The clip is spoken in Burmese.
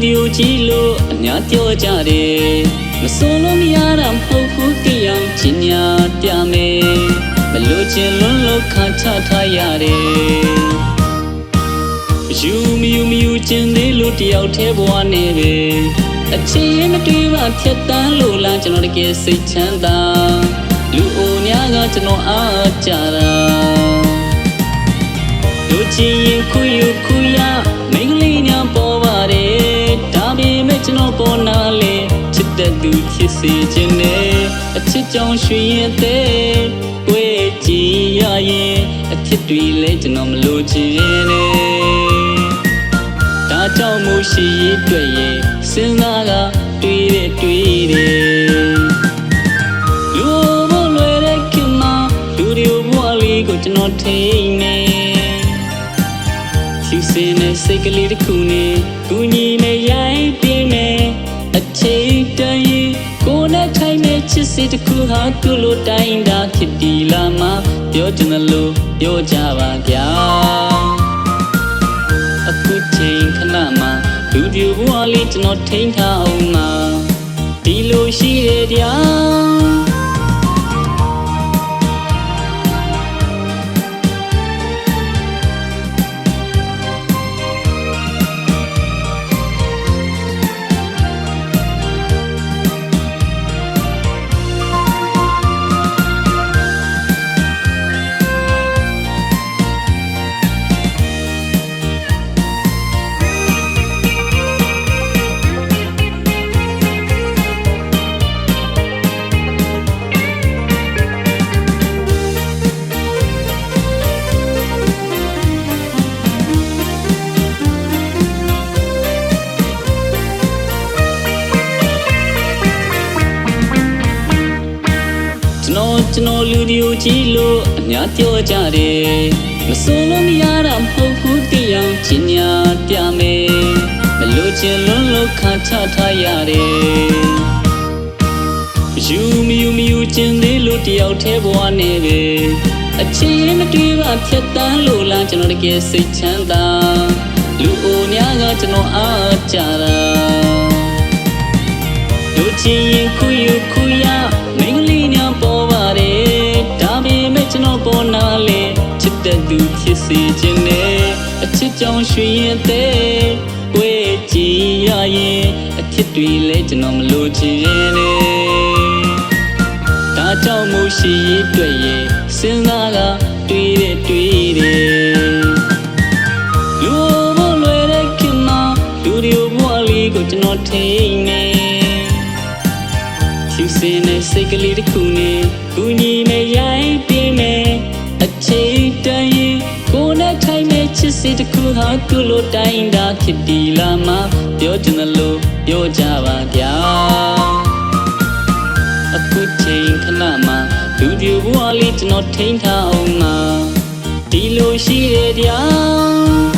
ဒီယိုကြည့်လို့အများပြောကြတယ်မစိုးလို့မရတာမဟုတ်ဘူးတရားချင်ညာပြမယ်မလို့ချင်လွန်းလို့ခါချထားရတယ်ယူချင်သေးလို့တယောက်တည်းဘဝနဲ့ပဲအချင်းမတွေ့ပါဖြတ်တန်းလို့လားကျွန်တော်တကယ်စိတ်ချမ်းသာလူအိုများကကျွန်တော်အားကြတာလူချင်းရင်ခုရမိန်းကလေးများပေါ်ပါတယ်ဒါပေမဲ့ကျွန်တော်ပေါ်နာလေချစ်တဲ့သူဖြစ်စေခြင်းနဲ့အချစ်ကြောင့်ရွှင်ရင်တဲ့တွေ့ကြည့်ရရင်အဖြစ်တွေလဲကျွန်တော်မလို့ချင်နဲ့ဒါကြောင့်မို့ရှိရတွေ့ရင်စဉ်းစားကတွေ့တယ်လူဘလွယ်တဲ့ခင်မလူတွေဘဝလေးကိုကျွန်တော်ထိနေဖြူစင်တဲ့စိတ်ကလေးတစ်ခုနဲ့ကူညီနဲ့ရိုင်းပြင်းနဲ့အချိန်တန်ရင်ကိုယ်နဲ့ထိုင်မဲ့ချစ်စိတ်တစ်ခုဟာသူ့လိုတိုင်းတာဖြစ်ဒီလာမှပြောချင်တယ်လို့ပြောကြပါဗျာအခုချိန်ခဏမှလူဒီဘဝလေးကျွန်တော်ထိန်းထားအောင်မှာဒီလိုရှိတယ်ဗျာကျွန်တော်လူဒီယိုကြည့်လို့အများပြောကြတယ်မစိုးလို့မရတာမဟုတ်ဘူးတရားချင်ညာပြမယ်မလို့ချင်လွန်းလို့ခါချထားရတယ်ယူချင်သေးလို့တယောက်တည်းဘဝနဲ့ပဲအချင်းမတွေ့ပါဖြတ်တန်းလို့လားကျွန်တော်တကယ်စိတ်ချမ်းသာလူအိုများကကျွန်တော်အားကြတာလူချင်းရင်ခုရမိန်းကလေးများပေါ်ပါတယ်ဒါပေမဲ့ကျွန်တော်ပေါ်နာလေချစ်တဲ့သူဖြစ်စေခြင်းနဲ့အချစ်ကြောင့်ရွှင်ရင်တဲ့တွေ့ကြည့်ရရင်အဖြစ်တွေလဲကျွန်တော်မလို့ချင်နဲ့ဒါကြောင့်မို့ရှိရတွေ့ရင်စဉ်းစားကတွေ့တယ်လူဘလွယ်တဲ့ခင်မလူတွေဘဝလေးကိုကျွန်တော်ထိနေဖြူစင်တဲ့စိတ်ကလေးတစ်ခုနဲ့ကူညီနဲ့ရိုင်းပြင်းနဲ့အချိန်တန်ရင်ကိုယ်နဲ့ထိုင်မဲ့ချစ်စိတ်တစ်ခုဟာသူ့လိုတိုင်းတာဖြစ်ဒီလာမှပြောချင်တယ်လို့ပြောကြပါဗျာအခုချိန်ခဏမှလူဒီဘဝလေးကျွန်တော်ထိန်းထားအောင်မှာဒီလိုရှိရတဲ့